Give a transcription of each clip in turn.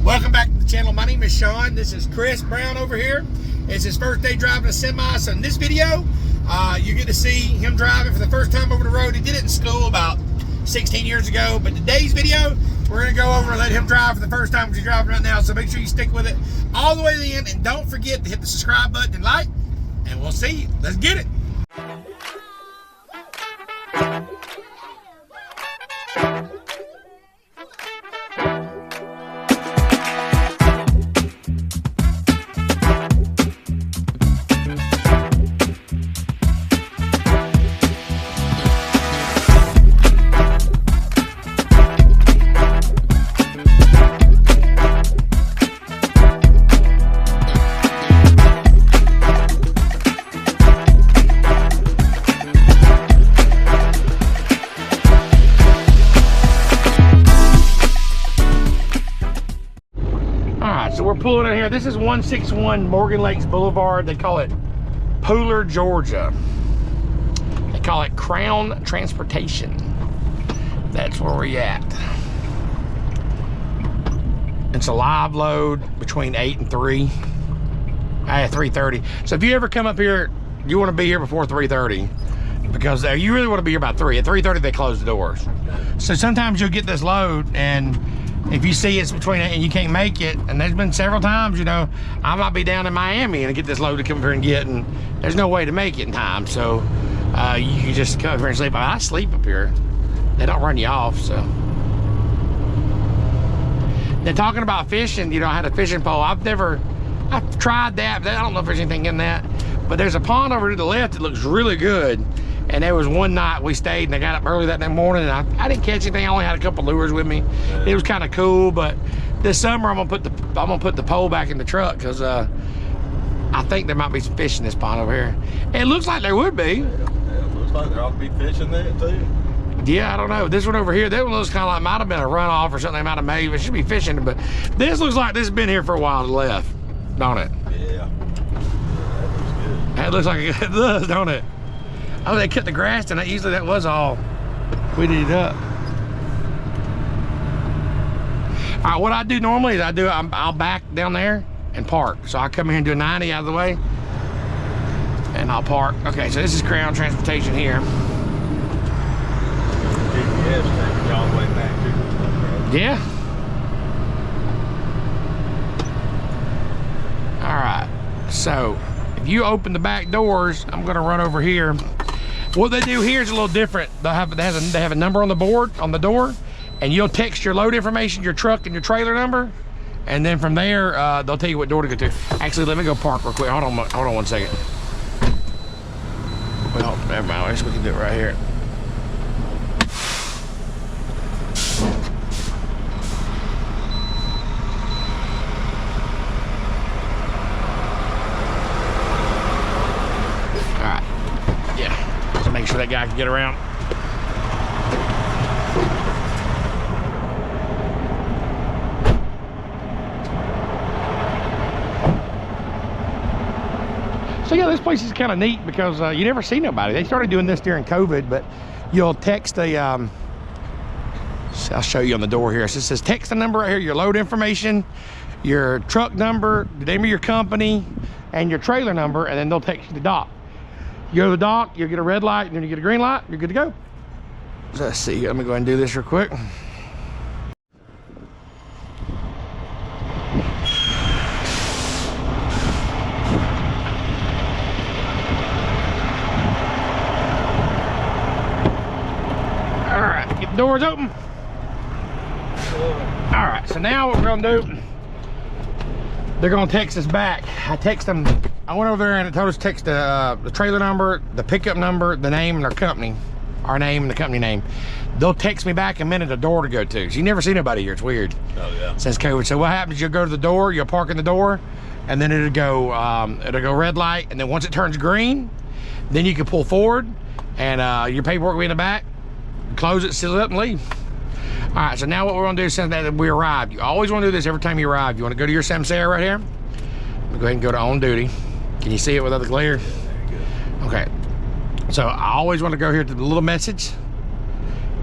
Welcome back to the channel. My name is Sean. This is Chris Brown over here. It's his first day driving a semi. So in this video, you get to see him driving for the first time over the road. He did it in school about 16 years ago. But today's video, we're going to go over and let him drive for the first time because he's driving right now. So make sure you stick with it all the way to the end. And don't forget to hit the subscribe button and like. And we'll see you. Let's get it. So we're pulling in here. This is 161 Morgan Lakes Boulevard. They call it Pooler, Georgia. They call it Crown Transportation. That's where we're at. It's a live load between 8 and 3. 3:30. So if you ever come up here, you want to be here before 3:30 because you really want to be here about 3. At 3:30 they close the doors. So sometimes you'll get this load and if you see it's between and you can't make it, and there's been several times, you know, I might be down in Miami and get this load to come up here and get, and there's no way to make it in time. So you can just come up here and sleep. I sleep up here. They don't run you off. So they're talking about fishing. You know, I had a fishing pole. I've tried that, but I don't know if there's anything in that. But there's a pond over to the left that looks really good. And there was one night we stayed and I got up early that morning and I didn't catch anything. I only had a couple lures with me. Yeah. It was kind of cool, but this summer I'm gonna put the pole back in the truck because I think there might be some fish in this pond over here. It looks like there would be. Yeah, it looks like there ought to be fish in there too. Yeah, I don't know. This one over here, that one looks kind of like might have been a runoff or something they might have made. It should be fishing, but this looks like this has been here for a while and left, don't it? Yeah. That looks good. That looks like it does, don't it? Oh, they cut the grass and usually that was all weeded up. All right, what I do normally is I'll back down there and park. So I come here and do a 90 out of the way and I'll park. Okay, so this is Crown Transportation here. GPS takes you all the way back to. Yeah. All right, so if you open the back doors, I'm gonna run over here. What they do here is a little different. They have a number on the board, on the door, and you'll text your load information, your truck and your trailer number, and then from there, they'll tell you what door to go to. Actually, let me go park real quick. Hold on 1 second. Well, never mind, I guess we can do it right here. Make sure that guy can get around. So yeah, this place is kind of neat because you never see nobody. They started doing this during COVID, but you'll text a, I'll show you on the door here. So it says text the number right here, your load information, your truck number, the name of your company, and your trailer number, and then they'll text you the dock. You go to the dock, you'll get a red light, and then you get a green light, you're good to go. So let's see, let me go ahead and do this real quick. All right, get the doors open. All right, so now what we're gonna do, they're gonna text us back. I text them. I went over there and it told us to text the trailer number, the pickup number, the name and their company, our name and the company name. They'll text me back a minute a door to go to. So you never see nobody here. It's weird. Oh yeah. Since COVID. So what happens? You'll go to the door, you'll park in the door, and then it'll go red light, and then once it turns green, then you can pull forward, and your paperwork will be in the back. Close it, seal it up, and leave. All right. So now what we're gonna do since that we arrived. You always want to do this every time you arrive. You want to go to your Samsara right here. Go ahead and go to on duty. Can you see it without the glare? Okay. So I always want to go here to the little message,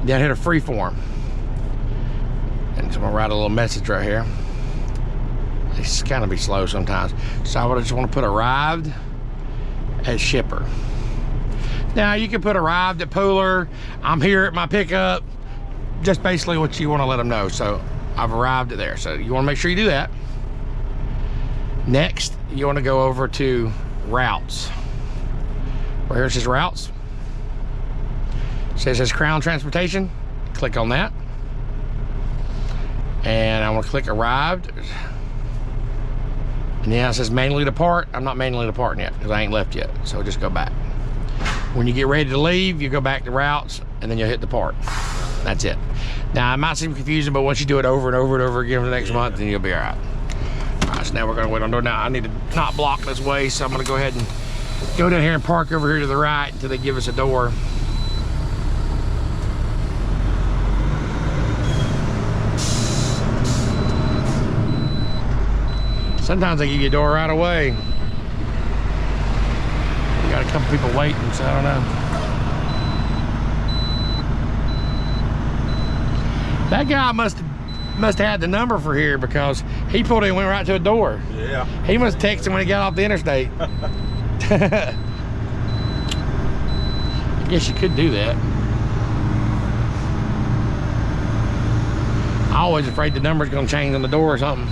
then hit a free form. And so I'm gonna write a little message right here. it's kind of be slow sometimes. So I would just want to put arrived at shipper. Now you can put arrived at Pooler. I'm here at my pickup. Just basically what you want to let them know. So I've arrived at there. So you want to make sure you do that. Next, you want to go over to routes. Right here it says routes. It says Crown Transportation. Click on that. And I want to click arrived. And now it says manually depart. I'm not manually departing yet because I ain't left yet. So just go back. When you get ready to leave, you go back to routes and then you'll hit depart. That's it. Now it might seem confusing, but once you do it over and over and over again for the next month, then you'll be all right. All right, so now we're gonna wait on door. Now I need to not block this way, so I'm gonna go ahead and go down here and park over here to the right until they give us a door. Sometimes they give you a door right away. You got a couple people waiting, so I don't know. That guy must have had the number for here because he pulled in and went right to a door. Yeah. He must text him when he got off the interstate. I guess you could do that. I'm always afraid the number's gonna change on the door or something.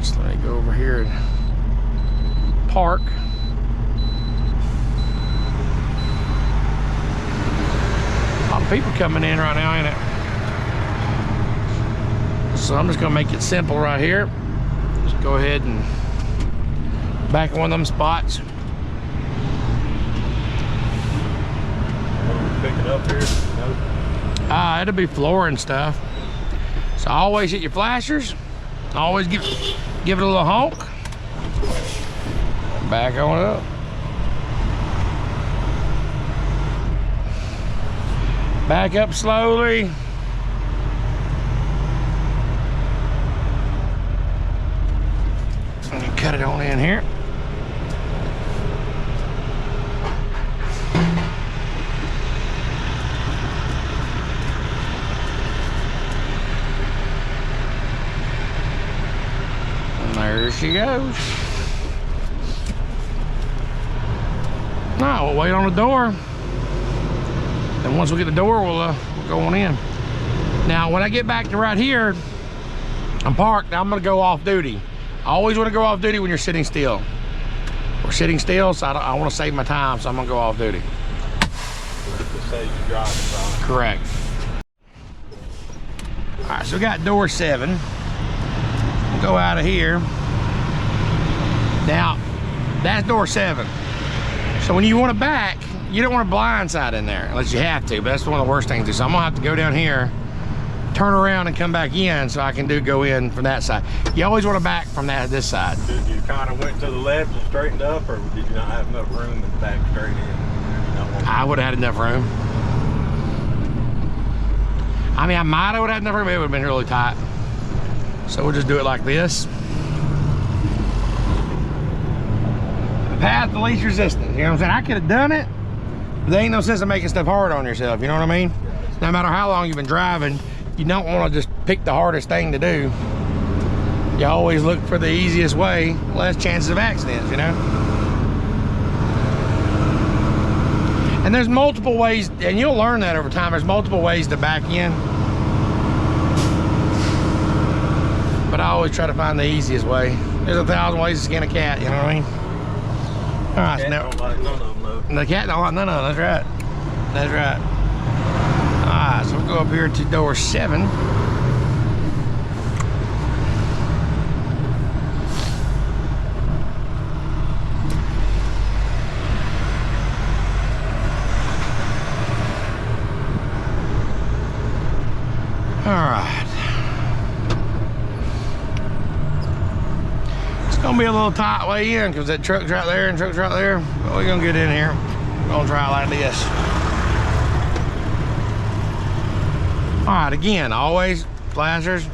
So let me go over here and park. A lot of people coming in right now, ain't it? So I'm just gonna make it simple right here. Just go ahead and back in one of them spots. Pick it up here. Nope. It'll be floor and stuff. So always hit your flashers. Always give it a little honk. Back on up. Back up slowly. And you cut it on in here. There she goes. Now we'll wait on the door. And once we get the door, we'll go on in. Now, when I get back to right here, I'm parked. I'm gonna go off duty. I always want to go off duty when you're sitting still. We're sitting still, so I want to save my time, so I'm gonna go off duty. To save you driving time. Correct. All right, so we got door 7. We'll go out of here. Now, that's door 7. So when you want to back, you don't want to blindside in there unless you have to, but that's one of the worst things to do. So I'm gonna have to go down here, turn around and come back in so I can go in from that side. You always want to back from this side. Did you kind of went to the left and straightened up, or did you not have enough room and back straight in? I would have had enough room. I mean, I might have had enough room, but it would have been really tight. So we'll just do it like this. The path of least resistance, you know what I'm saying? I could have done it, but there ain't no sense of making stuff hard on yourself, you know what I mean? No matter how long you've been driving, you don't want to just pick the hardest thing to do. You always look for the easiest way, less chances of accidents, you know? And there's multiple ways, and you'll learn that over time, there's multiple ways to back in. But I always try to find the easiest way. There's 1,000 ways to skin a cat, you know what I mean? All right, so now, Don't like none of them, though. the cat don't like none of them, that's right. That's right. All right, so we'll go up here to door 7. All right. It's gonna be a little tight way in because that truck's right there and truck's right there. But we're gonna get in here. We're gonna try it like this. All right, again, always flashers,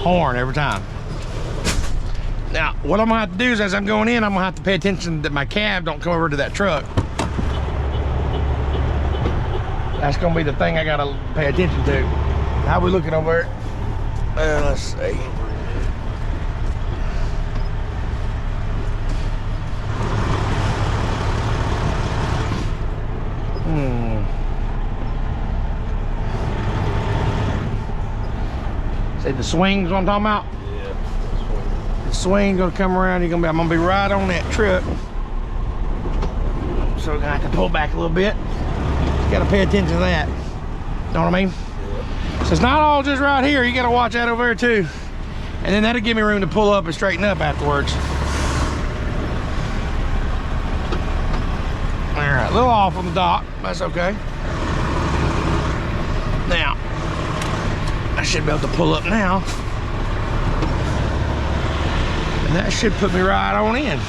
horn every time. Now, what I'm gonna have to do is as I'm going in, I'm gonna have to pay attention that my cab don't come over to that truck. That's gonna be the thing I gotta pay attention to. How we looking over there? Let's see. See the swings what I'm talking about? Yeah. The swing's gonna come around, I'm gonna be right on that truck. So we're gonna have to pull back a little bit. Gotta pay attention to that. Know what I mean? Yeah. So it's not all just right here, you gotta watch that over there too. And then that'll give me room to pull up and straighten up afterwards. All right, a little off on the dock, that's okay. Now, I should be able to pull up now. And that should put me right on in.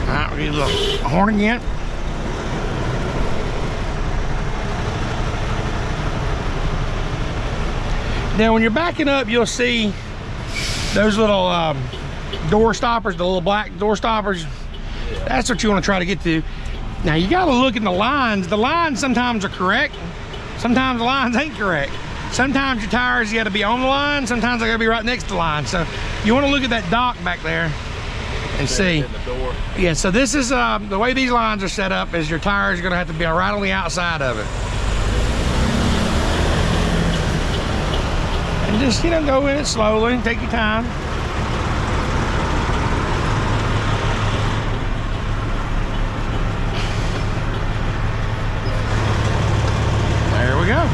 All right, we'll get a little horn again. Now, when you're backing up, you'll see those little door stoppers, the little black door stoppers. That's what you want to try to get to. Now, you got to look in the lines. The lines sometimes are correct. Sometimes the lines ain't correct. Sometimes your tires, you got to be on the line. Sometimes they got to be right next to the line. So you want to look at that dock back there and see. In the door. Yeah, so this is, the way these lines are set up is your tires are going to have to be right on the outside of it. And just, you know, go in it slowly and take your time. There we go.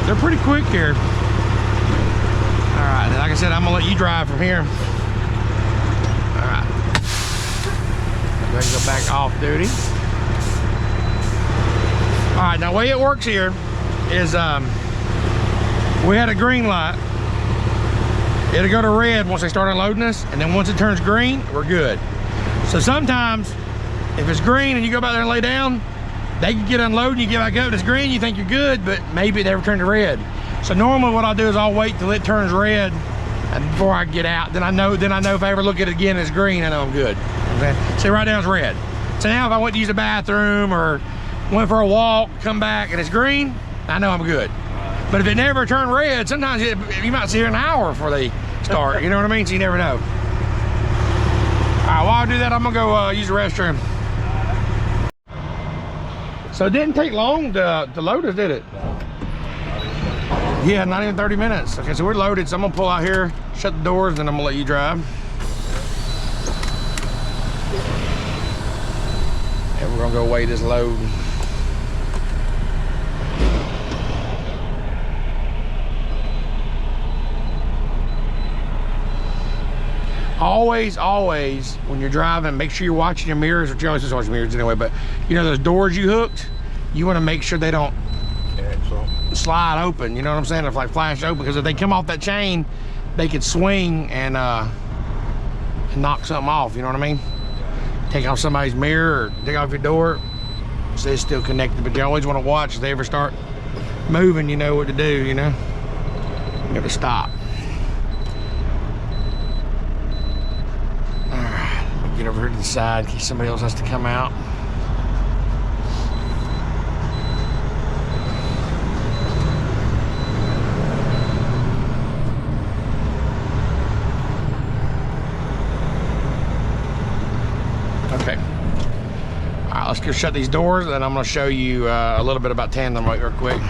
They're pretty quick here. All right, like I said, I'm gonna let you drive from here. All right. I'm gonna go back off duty. All right, now the way it works here is we had a green light. It'll go to red once they start unloading us, and then once it turns green, we're good. So sometimes, if it's green and you go back there and lay down, they can get unloaded, you get back up, and it's green, you think you're good, but maybe it never turned to red. So normally what I'll do is I'll wait till it turns red and before I get out. Then I know if I ever look at it again and it's green, I know I'm good. Okay? See, right now it's red. So now if I went to use the bathroom or went for a walk, come back, and it's green, I know I'm good. But if it never turned red, sometimes you might see here an hour before they start. You know what I mean? So you never know. All right, while I do that, I'm gonna go use the restroom. So it didn't take long to load us, did it? Yeah, not even 30 minutes. Okay, so we're loaded. So I'm gonna pull out here, shut the doors, and I'm gonna let you drive. And we're gonna go weigh this load. Always, when you're driving, make sure you're watching your mirrors, or you're always watching mirrors anyway, but you know those doors you hooked, you want to make sure they don't slide open, you know what I'm saying? If like flash open, because if they come off that chain, they could swing and knock something off, you know what I mean? Take off somebody's mirror or take off your door, so it's still connected, but you always want to watch if they ever start moving, you know what to do, you know? You got to stop. Get over here to the side in case somebody else has to come out. Okay. All right, let's go shut these doors, and I'm going to show you a little bit about tandem right real quick.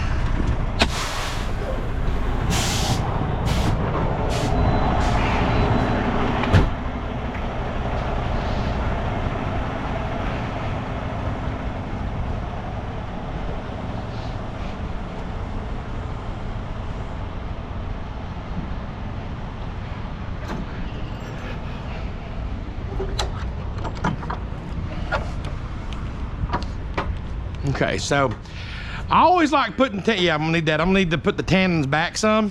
Okay, so I always like putting, yeah, I'm gonna need that. I'm gonna need to put the tandems back some.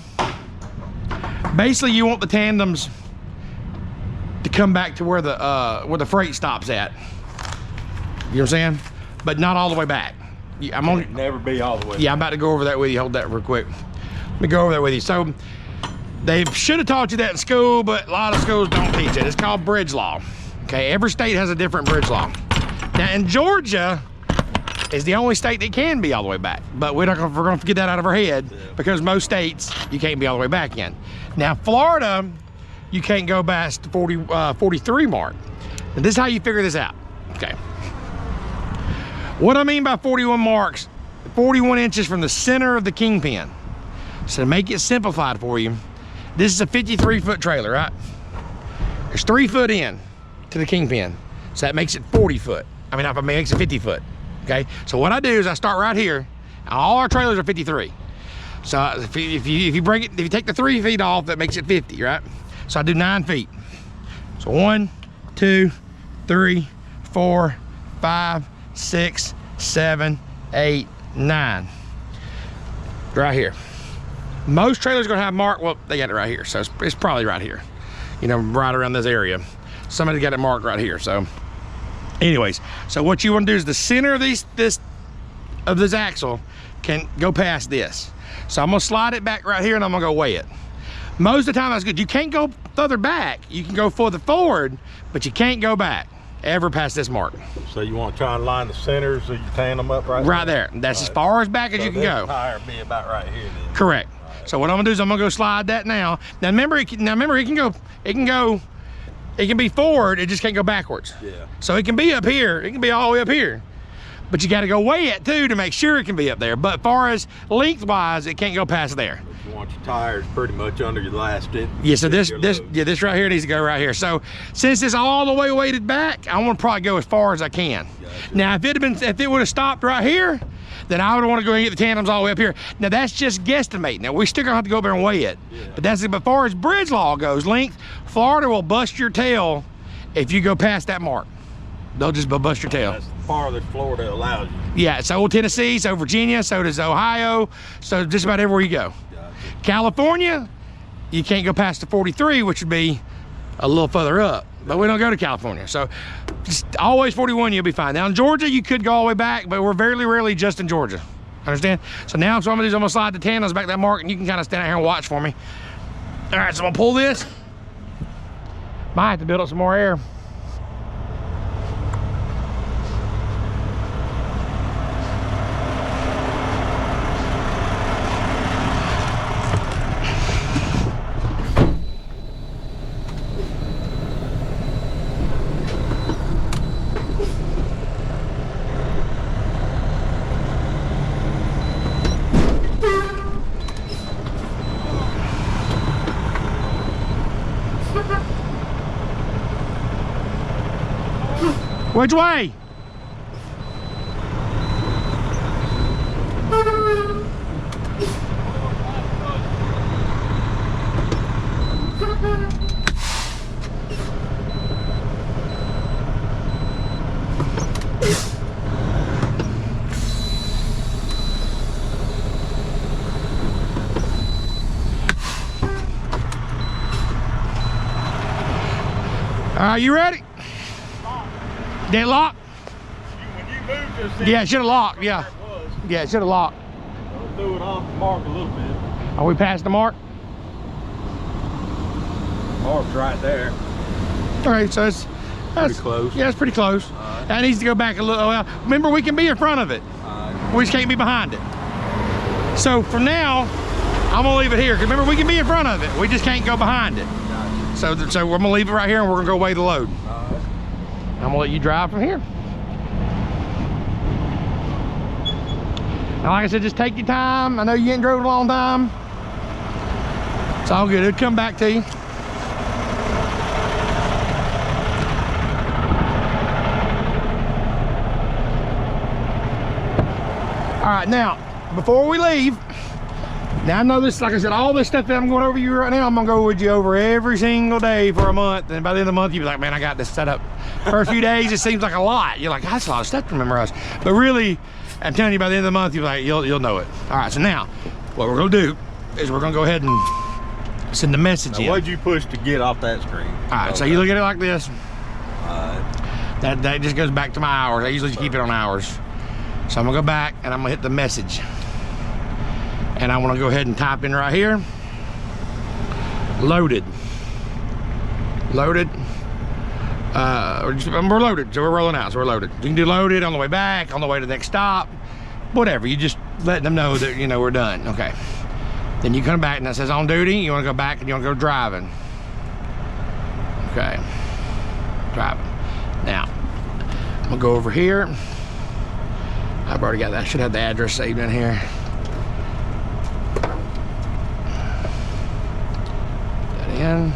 Basically, you want the tandems to come back to where the freight stops at. You know what I'm saying? But not all the way back. I'm only never be all the way. Yeah, I'm about to go over that with you. Hold that real quick. Let me go over that with you. So They should have taught you that in school, but a lot of schools don't teach it. It's called bridge law. Okay, every state has a different bridge law. Now in Georgia is the only state that can be all the way back, but we're gonna get that out of our head because most states you can't be all the way back in. Now Florida, you can't go past the 43 mark. And this is how you figure this out. Okay. What I mean by 41 marks, 41 inches from the center of the kingpin. So to make it simplified for you, this is a 53-foot trailer, right? There's 3 foot in to the kingpin. So that makes it 40 foot. I mean, it makes it 50 foot, okay? So what I do is I start right here. All our trailers are 53. So if you break it, if you take the 3 feet off, that makes it 50, right? So I do 9 feet. So 1, 2, 3, 4, 5, 6, 7, 8, 9. Right here. Most trailers are gonna have marked, well, they got it right here. So it's probably right here. You know, right around this area. Somebody got it marked right here. So anyways, so what you wanna do is the center of this axle can go past this. So I'm gonna slide it back right here and I'm gonna go weigh it. Most of the time that's good. You can't go further back. You can go further forward, but you can't go back ever past this mark. So you want to try and line the center so you tan them up right there. That's right. As far as back as you can go. The tire be about right here then. Correct. Right. So what I'm gonna do is I'm gonna go slide that now. Now remember, it can be forward. It just can't go backwards. Yeah. So it can be up here. It can be all the way up here. But you got to go weigh it too to make sure it can be up there. But as far as lengthwise, it can't go past there. But you want your tires pretty much under your last inch. Yeah, so this right here needs to go right here. So since it's all the way weighted back, I want to probably go as far as I can. Gotcha. Now if it would have stopped right here, then I would want to go and get the tandems all the way up here. Now that's just guesstimating. Now we still gonna have to go up there and weigh it. Yeah. But that's it. But as far as bridge law goes, length, Florida will bust your tail if you go past that mark. They'll just bust your tail. That's the farthest Florida allows you. Yeah, so Tennessee, so Virginia, so does Ohio, so just about everywhere you go. Gotcha. California, you can't go past the 43, which would be a little further up, but we don't go to California. So just always 41, you'll be fine. Now in Georgia, you could go all the way back, but we're very rarely just in Georgia. Understand? So now what I'm gonna do is I'm gonna slide the tandems back that mark and you can kind of stand out here and watch for me. All right, so I'm gonna pull this. Might have to build up some more air. Which way? Are you ready? Did it lock? When you moved this, yeah, it should have locked. Yeah. Yeah, it should have locked. I'll do it off the mark a little bit. Are we past the mark? Mark's right there. All right, so that's pretty close. Yeah, it's pretty close. That needs to go back a little. Well, remember, we can be in front of it. We just can't be behind it. So for now, I'm gonna leave it here. Cause remember, we can be in front of it. We just can't go behind it. So we're gonna leave it right here and we're gonna go weigh the load. I'm gonna let you drive from here. Now, like I said, just take your time. I know you ain't drove a long time. It's all good, it'll come back to you. All right, now, before we leave, now I know this, like I said, all this stuff that I'm going over you right now, I'm gonna go with you over every single day for a month. And by the end of the month, you'll be like, man, I got this set up. First few days, it seems like a lot. You're like, that's a lot of stuff to memorize. But really, I'm telling you, by the end of the month, you'll be like, you'll know it. All right, so now, what we're gonna do is we're gonna go ahead and send the message in. What'd you push to get off that screen? All right, so you look at it like this. That just goes back to my hours. I usually keep it on hours. So I'm gonna go back and I'm gonna hit the message. And I wanna go ahead and type in right here. Loaded. Loaded. We're loaded, so we're rolling out, so we're loaded. You can do loaded on the way back, on the way to the next stop, whatever. You just letting them know that, you know, we're done. Okay. Then you come back and that says on duty. You want to go back and you want to go driving. Okay. Driving. Now, I'm gonna go over here. I've already got that. I should have the address saved in here. Put that in.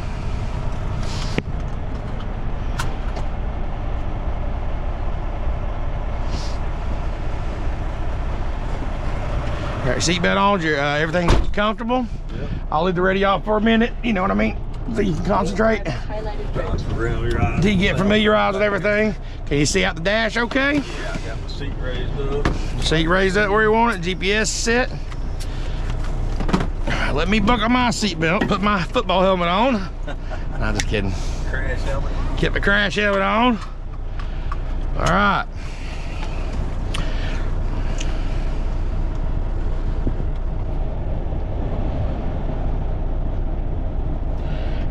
All right, seatbelt on. Your everything comfortable. Yep. I'll leave the radio off for a minute. You know what I mean? So you can concentrate. Until you get familiarized with everything. Can you see out the dash okay? Yeah, I got my seat raised up. Seat raised up where you want it. GPS set. Let me buckle my seatbelt. Put my football helmet on. Not just kidding. Crash helmet. Get my crash helmet on. All right.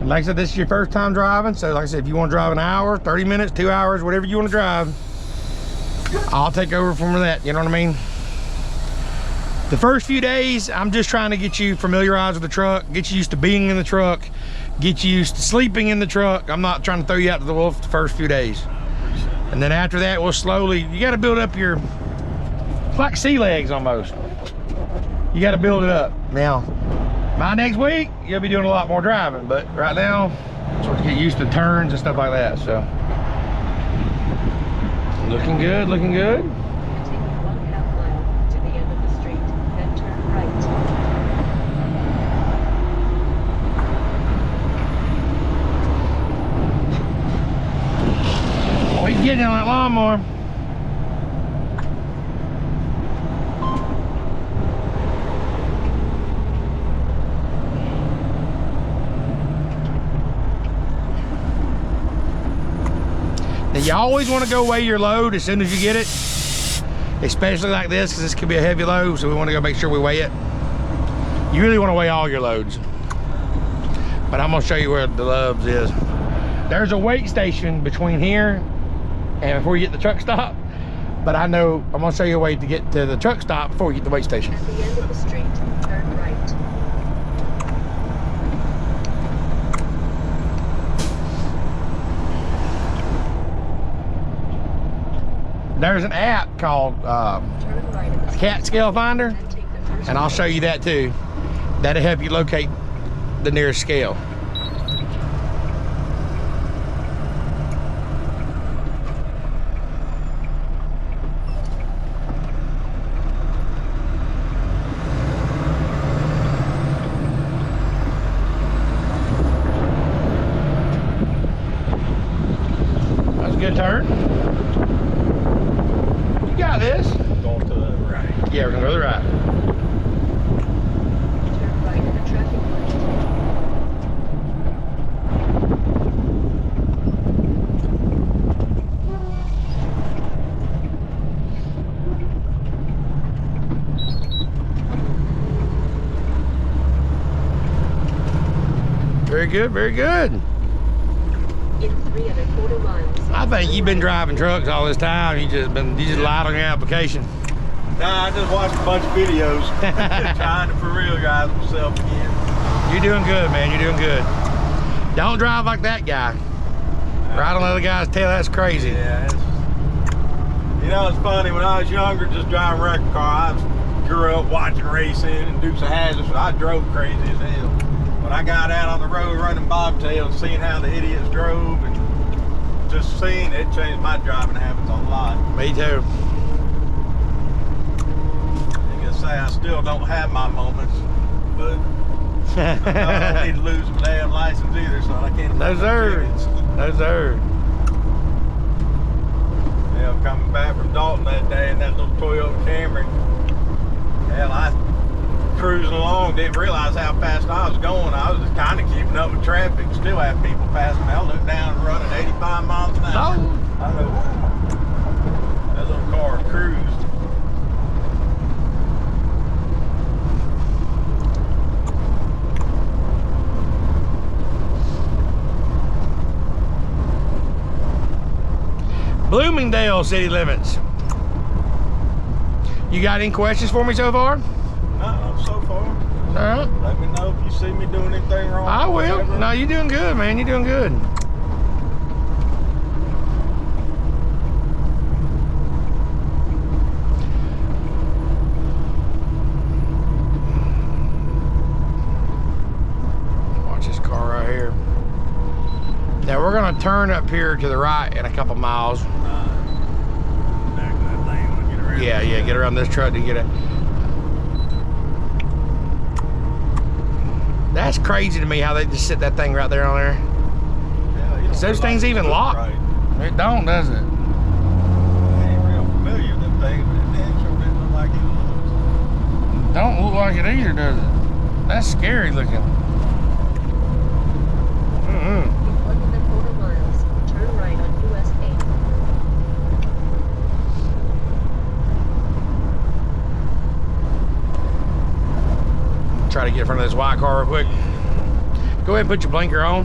And like I said, this is your first time driving. So like I said, if you want to drive an hour, 30 minutes, 2 hours, whatever you want to drive, I'll take over from that, you know what I mean? The first few days, I'm just trying to get you familiarized with the truck, get you used to being in the truck, get you used to sleeping in the truck. I'm not trying to throw you out to the wolf the first few days. And then after that, we'll slowly, you got to build up your, it's like sea legs almost. You got to build it up. Now, by next week, you'll be doing a lot more driving, but right now, sort of get used to turns and stuff like that, so. Looking good, looking good. Take 1/2 mile to the end of the street, then turn right. Oh, he's getting on that lawnmower. Now, you always want to go weigh your load as soon as you get it, especially like this, because this could be a heavy load, so we want to go make sure we weigh it. You really want to weigh all your loads, but I'm going to show you where the Love's is. There's a weight station between here and before you get the truck stop, but I know I'm going to show you a way to get to the truck stop before you get the weight station. At the end of the street, turn right. There's an app called Turn right at the Cat Scale Finder, then take the first and I'll show you that too. That'll help you locate the nearest scale. That's a good turn. You got this. Going to the right. Yeah, we're gonna go to the right. turn right at the traffic light. Very good, very good. In 3 1/4 miles. I think you've been driving trucks all this time. You just lied on your application. Nah, I just watched a bunch of videos trying to familiarize myself again. You're doing good, man. You're doing good. Don't drive like that guy. Ride on the other guy's tail. That's crazy. Yeah, you know, it's funny, when I was younger, just driving a wreck car, I grew up watching racing and Dukes of Hazzard, so I drove crazy as hell. When I got out on the road running bobtail and seeing how the idiots drove and just seeing it changed my driving habits a lot. Me too. I guess say I still don't have my moments, but I don't need to lose my damn license either, so I can't. No sir. No sir. Yeah, coming back from Dalton that day in that little Toyota Camry. Hell, I cruising along, didn't realize how fast I was going. I was just kind of keeping up with traffic. Still have people passing me. I looked down and running 85 miles an hour. Oh. I know. That little car cruised. Bloomingdale city limits. You got any questions for me so far? No, so far. All right. Let me know if you see me doing anything wrong. I will. Whatever. No, you're doing good, man. You're doing good. Watch this car right here. Now we're gonna turn up here to the right in a couple miles. Back in that lane when we get around. Yeah, get around this truck to get it. That's crazy to me how they just sit that thing right there on there. Yeah, you don't Is those realize things it's even look locked? right. It don't, does it? I ain't real familiar with them things, but it damn sure didn't look like it looks. Don't look like it either, does it? That's scary looking. Mm-hmm. In 1.25 miles, turn right on US 8. Try to get in front of this white car real quick. Go ahead and put your blinker on.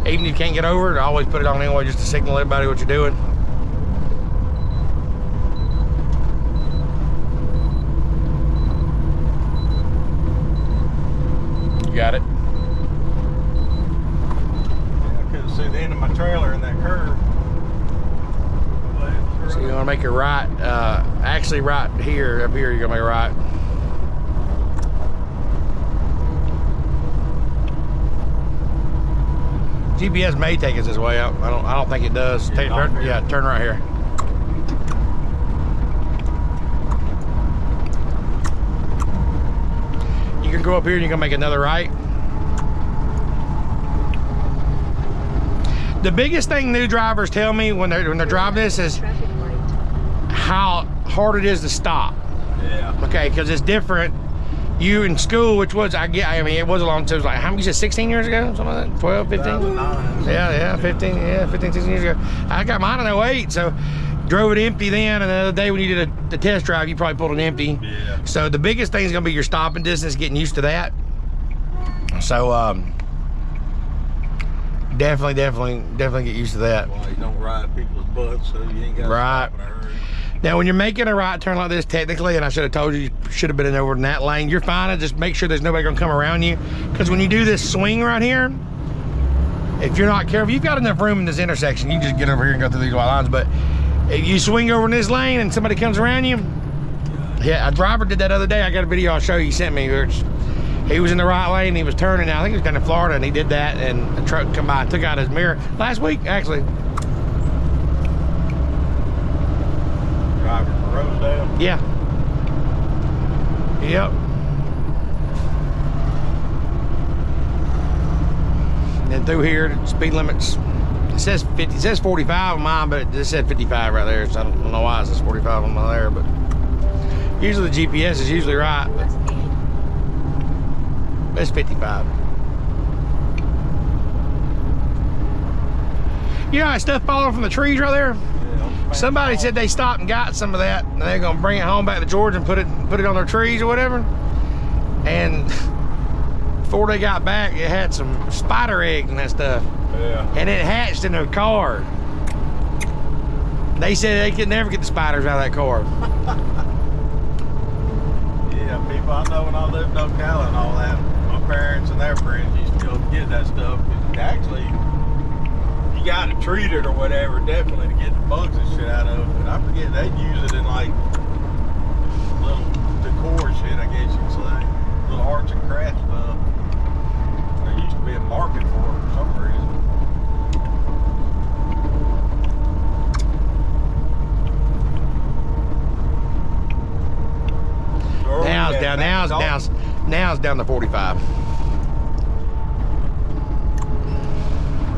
Even if you can't get over it, always put it on anyway just to signal everybody what you're doing. You got it? Yeah, I couldn't see the end of my trailer in that curve. So you want to make a right, actually right here, up here you're going to make a right. GPS may take us this way. I don't think it does. Turn right here. You can go up here and you're gonna make another right. The biggest thing new drivers tell me when they're driving this is Traffic light. how hard it is to stop. Yeah. Okay, because it's different. You in school, which was, I mean, it was a long time. It was like, how many, you said 16 years ago? Something like that? 12, 15? 2009. Yeah, 15, 16 years ago. I got mine in 08, so drove it empty then, and the other day when you did the test drive, you probably pulled it empty. Yeah. So the biggest thing is gonna be your stopping distance, getting used to that. So, definitely get used to that. Well, you don't ride people's butts, so you ain't got to Right. stop in a hurry. Now, when you're making a right turn like this, technically, and I should have told you, you should have been over in that lane, you're fine. Just make sure there's nobody gonna come around you. Because when you do this swing right here, if you're not careful, you've got enough room in this intersection. You can just get over here and go through these white lines. But if you swing over in this lane and somebody comes around you, yeah, a driver did that other day. I got a video I'll show you. He sent me. He was in the right lane. He was turning. Now I think he was down in Florida, and he did that. And a truck come by and took out his mirror last week, actually. Driving from Rosedale. Yeah. Yep. And then through here, the speed limits. It says 50. It says 45 on mine, but it just said 55 right there. So I don't know why it says 45 on mine there, but usually the GPS is usually right. But US 8. it's 55. You know that stuff falling from the trees right there? Yeah, Somebody said they stopped and got some of that, and they're gonna bring it home back to Georgia and put it on their trees or whatever. And before they got back, it had some spider eggs and that stuff, Yeah. and it hatched in their car. They said they could never get the spiders out of that car. Yeah, people I know when I lived in Ocala and all that, my parents and their friends used to go get that stuff. Actually, you got to treat it or whatever, definitely, to get the bugs and shit out of it. And I forget, they'd use it in like little decor shit, I guess you could say. Little arts and crafts stuff. There used to be a market for it for some reason. Now it's down. Now it's down to 45.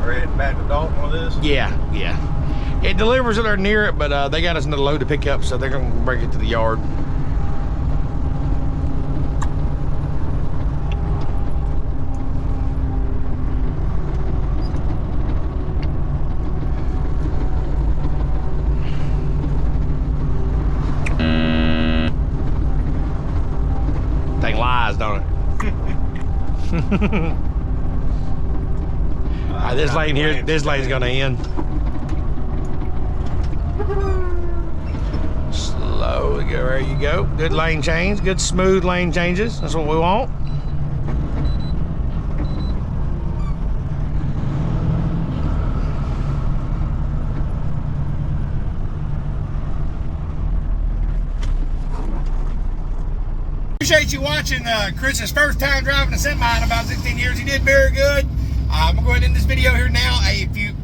We're heading back to Dalton with this. Yeah. It delivers it or near it, but they got us another load to pick up, so they're gonna bring it to the yard. Thing lies, don't it? This lane here, this lane's gonna end. Slowly go. There you go. Good lane change. Good smooth lane changes. That's what we want. Appreciate you watching Chris's first time driving a semi in about 16 years. He did very good. I'm gonna go ahead and end this video here now. Hey, if you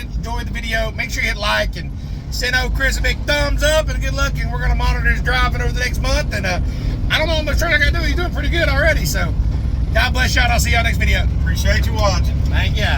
enjoyed the video, make sure you hit like and send old Chris a big thumbs up and good luck. And we're gonna monitor his driving over the next month. And I don't know how much training I gotta do. He's doing pretty good already. So God bless y'all. And I'll see y'all next video. Appreciate you watching. Thank ya.